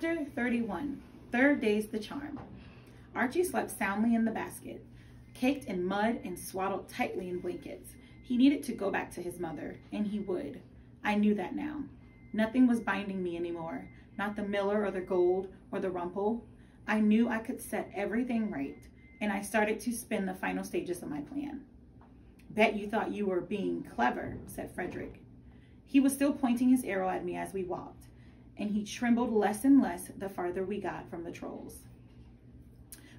Chapter 31, Third Day's the Charm. Archie slept soundly in the basket, caked in mud and swaddled tightly in blankets. He needed to go back to his mother, and he would. I knew that now. Nothing was binding me anymore, not the miller or the gold or the rumple. I knew I could set everything right, and I started to spin the final stages of my plan. Bet you thought you were being clever, said Frederick. He was still pointing his arrow at me as we walked, and he trembled less and less the farther we got from the trolls.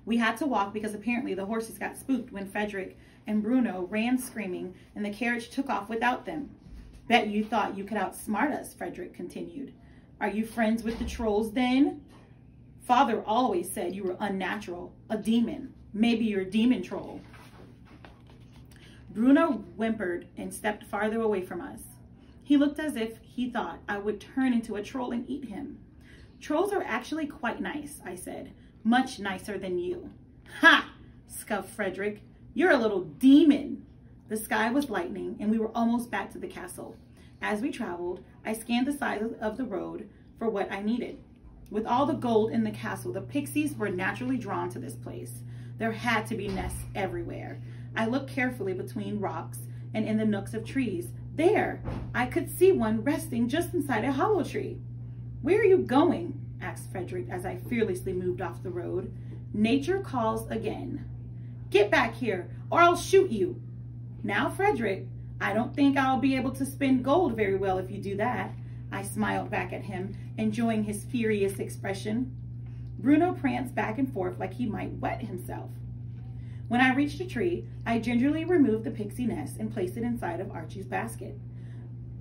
We had to walk because apparently the horses got spooked when Frederick and Bruno ran screaming and the carriage took off without them. Bet you thought you could outsmart us, Frederick continued. Are you friends with the trolls then? Father always said you were unnatural, a demon. Maybe you're a demon troll. Bruno whimpered and stepped farther away from us. He looked as if he thought I would turn into a troll and eat him. Trolls are actually quite nice, I said. Much nicer than you. Ha! Scuffed Frederick. You're a little demon. The sky was lightening and we were almost back to the castle. As we traveled, I scanned the sides of the road for what I needed. With all the gold in the castle, the Pixies were naturally drawn to this place. There had to be nests everywhere. I looked carefully between rocks and in the nooks of trees. There, I could see one resting just inside a hollow tree. Where are you going? Asked Frederick as I fearlessly moved off the road. Nature calls again. Get back here or I'll shoot you. Now, Frederick, I don't think I'll be able to spend gold very well if you do that. I smiled back at him, enjoying his furious expression. Bruno pranced back and forth like he might wet himself. When I reached a tree, I gingerly removed the pixie nest and placed it inside of Archie's basket.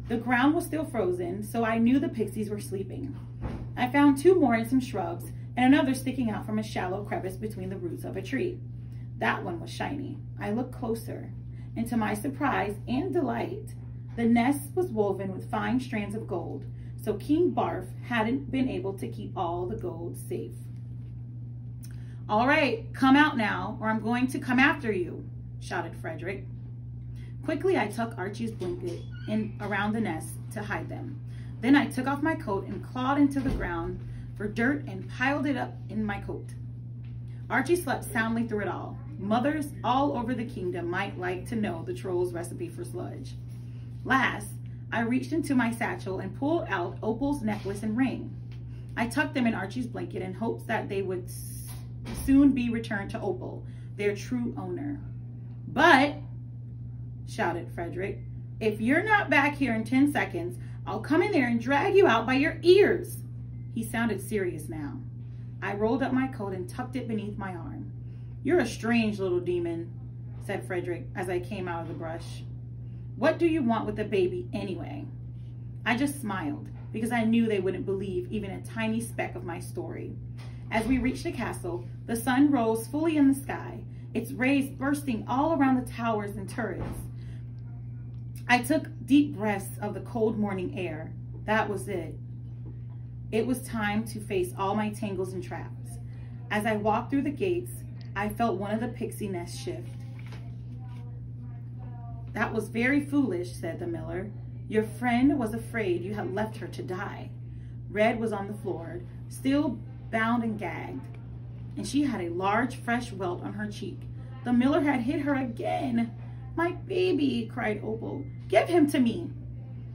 The ground was still frozen, so I knew the pixies were sleeping. I found two more in some shrubs and another sticking out from a shallow crevice between the roots of a tree. That one was shiny. I looked closer, and to my surprise and delight, the nest was woven with fine strands of gold, so King Barf hadn't been able to keep all the gold safe. All right, come out now, or I'm going to come after you, shouted Frederick. Quickly, I tucked Archie's blanket in around the nest to hide them. Then I took off my coat and clawed into the ground for dirt and piled it up in my coat. Archie slept soundly through it all. Mothers all over the kingdom might like to know the troll's recipe for sludge. Last, I reached into my satchel and pulled out Opal's necklace and ring. I tucked them in Archie's blanket in hopes that they would soon be returned to Opal, their true owner. But, shouted Frederick, if you're not back here in 10 seconds, I'll come in there and drag you out by your ears. He sounded serious now. I rolled up my coat and tucked it beneath my arm. You're a strange little demon, said Frederick as I came out of the brush. What do you want with the baby anyway? I just smiled because I knew they wouldn't believe even a tiny speck of my story. As we reached the castle, the sun rose fully in the sky, its rays bursting all around the towers and turrets. I took deep breaths of the cold morning air. That was it. It was time to face all my tangles and traps. As I walked through the gates, I felt one of the pixie nests shift. That was very foolish, said the miller. Your friend was afraid you had left her to die. Red was on the floor, still bound and gagged, and she had a large fresh welt on her cheek. The miller had hit her again. My baby, cried Opal. Give him to me.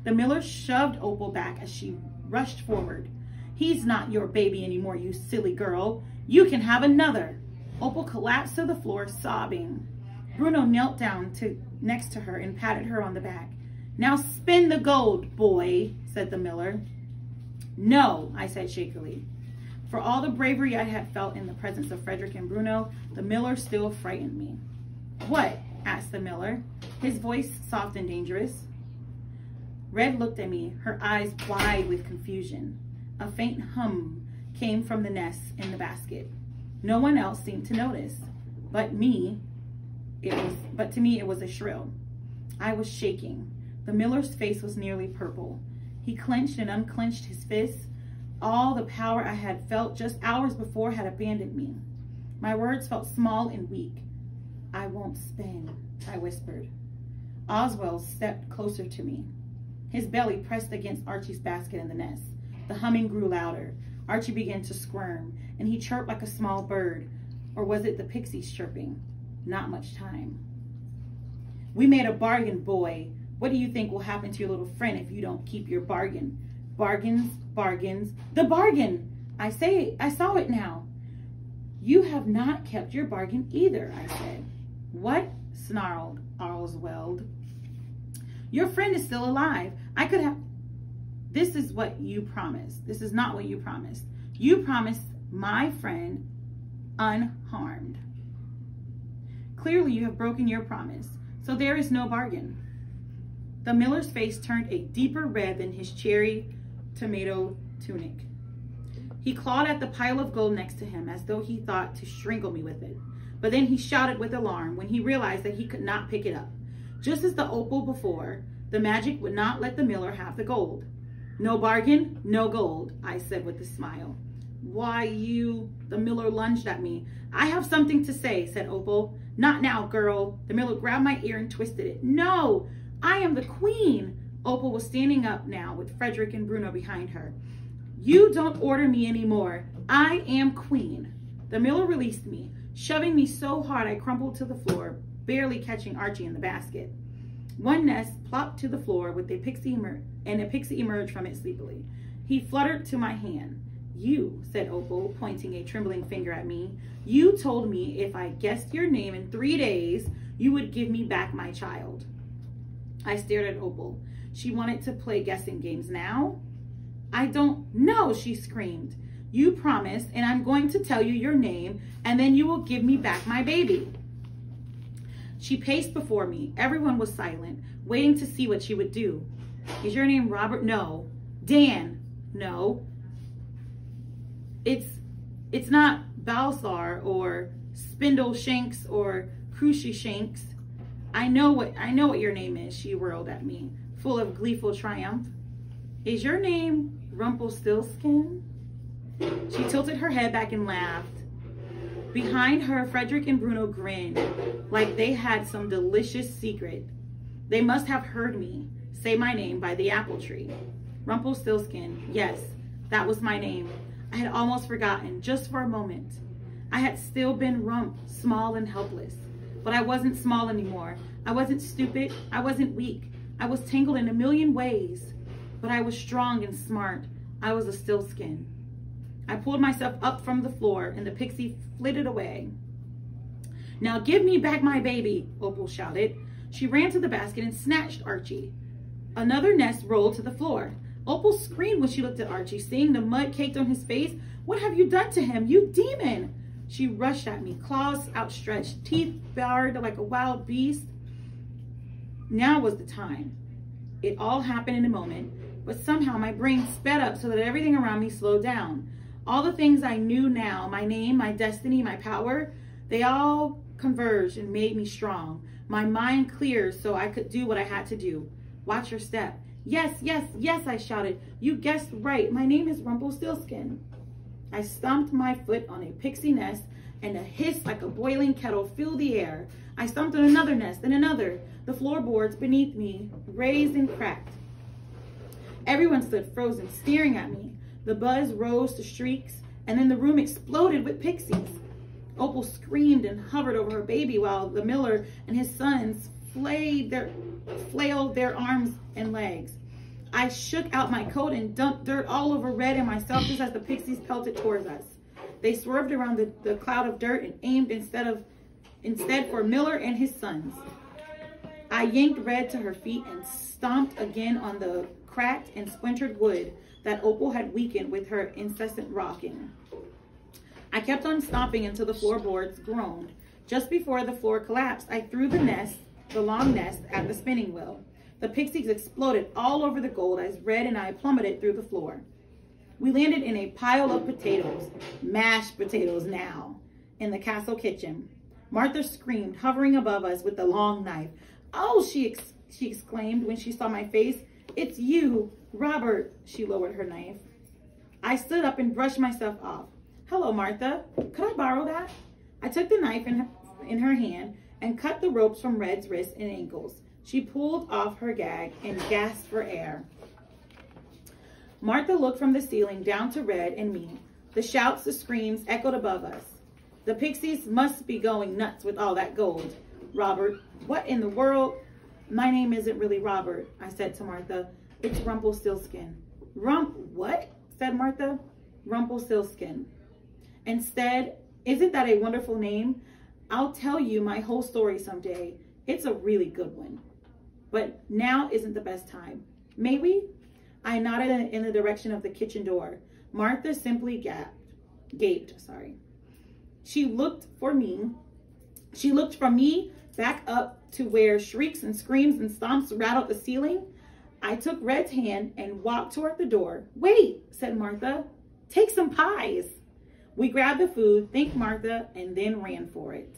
The miller shoved Opal back as she rushed forward. He's not your baby anymore, you silly girl. You can have another. Opal collapsed to the floor, sobbing. Bruno knelt down next to her and patted her on the back. Now spin the gold, boy, said the miller. No, I said shakily. For all the bravery I had felt in the presence of Frederick and Bruno, the miller still frightened me. What? Asked the miller, his voice soft and dangerous. Red looked at me, her eyes wide with confusion. A faint hum came from the nest in the basket. No one else seemed to notice, but to me it was a shrill. I was shaking. The miller's face was nearly purple. He clenched and unclenched his fists. All the power I had felt just hours before had abandoned me. My words felt small and weak. I won't spin, I whispered. Oswald stepped closer to me. His belly pressed against Archie's basket in the nest. The humming grew louder. Archie began to squirm, and he chirped like a small bird. Or was it the pixies chirping? Not much time. We made a bargain, boy. What do you think will happen to your little friend if you don't keep your bargain? Bargains, bargains, the bargain! I saw it now. You have not kept your bargain either, I said. What? Snarled Oswald. Your friend is still alive. I could have... This is what you promised. This is not what you promised. You promised my friend unharmed. Clearly you have broken your promise, so there is no bargain. The miller's face turned a deeper red than his cherry tomato tunic. He clawed at the pile of gold next to him as though he thought to strangle me with it. But then he shouted with alarm when he realized that he could not pick it up. Just as the opal before, the magic would not let the miller have the gold. No bargain, no gold, I said with a smile. Why, the miller lunged at me. I have something to say, said Opal. Not now, girl. The miller grabbed my ear and twisted it. No, I am the queen. Opal was standing up now with Frederick and Bruno behind her. You don't order me anymore. I am queen. The miller released me, shoving me so hard I crumpled to the floor, barely catching Archie in the basket. One nest plopped to the floor with a pixie emerged from it sleepily. He fluttered to my hand. You, said Opal, pointing a trembling finger at me, you told me if I guessed your name in 3 days, you would give me back my child. I stared at Opal. She wanted to play guessing games now. I don't know, she screamed. You promised, and I'm going to tell you your name, and then you will give me back my baby. She paced before me. Everyone was silent, waiting to see what she would do. Is your name Robert? No. Dan? No. It's not Balthar or Spindle Shanks or Crucial Shanks. I know what your name is, she whirled at me, full of gleeful triumph. Is your name Rumpelstiltskin? She tilted her head back and laughed. Behind her, Frederick and Bruno grinned, like they had some delicious secret. They must have heard me say my name by the apple tree. Rumpelstiltskin, yes, that was my name. I had almost forgotten, just for a moment. I had still been Rump, small and helpless. But I wasn't small anymore. I wasn't stupid. I wasn't weak. I was tangled in a million ways. But I was strong and smart. I was a stillskin. I pulled myself up from the floor and the pixie flitted away. Now give me back my baby, Opal shouted. She ran to the basket and snatched Archie. Another nest rolled to the floor. Opal screamed when she looked at Archie, seeing the mud caked on his face. What have you done to him, you demon? She rushed at me, claws outstretched, teeth bared like a wild beast. Now was the time. It all happened in a moment, but somehow my brain sped up so that everything around me slowed down. All the things I knew now, my name, my destiny, my power, they all converged and made me strong. My mind cleared so I could do what I had to do. Watch your step. Yes, yes, yes, I shouted. You guessed right. My name is Rumpelstiltskin. I stomped my foot on a pixie nest and a hiss like a boiling kettle filled the air. I stomped on another nest and another. The floorboards beneath me raised and cracked. Everyone stood frozen, staring at me. The buzz rose to shrieks, and then the room exploded with pixies. Opal screamed and hovered over her baby while the miller and his sons flailed their arms and legs. I shook out my coat and dumped dirt all over Red and myself just as the pixies pelted towards us. They swerved around the cloud of dirt and aimed instead for Miller and his sons. I yanked Red to her feet and stomped again on the cracked and splintered wood that Opal had weakened with her incessant rocking. I kept on stomping until the floorboards groaned. Just before the floor collapsed, I threw the long nest at the spinning wheel. The pixies exploded all over the gold as Red and I plummeted through the floor. We landed in a pile of potatoes, mashed potatoes now, in the castle kitchen. Martha screamed, hovering above us with the long knife. Oh, she exclaimed when she saw my face. It's you, Robert. She lowered her knife. I stood up and brushed myself off. Hello, Martha. Could I borrow that? I took the knife in her hand and cut the ropes from Red's wrists and ankles. She pulled off her gag and gasped for air. Martha looked from the ceiling down to Red and me. The shouts, the screams echoed above us. The Pixies must be going nuts with all that gold. Robert, what in the world? My name isn't really Robert, I said to Martha. It's Rumpelstiltskin. Rump what? Said Martha. Rumpelstiltskin. Instead, isn't that a wonderful name? I'll tell you my whole story someday. It's a really good one. But now isn't the best time. May we? I nodded in the direction of the kitchen door. Martha simply gaped. She looked from me back up to where shrieks and screams and stomps rattled the ceiling. I took Red's hand and walked toward the door. Wait, said Martha. Take some pies. We grabbed the food, thanked Martha, and then ran for it.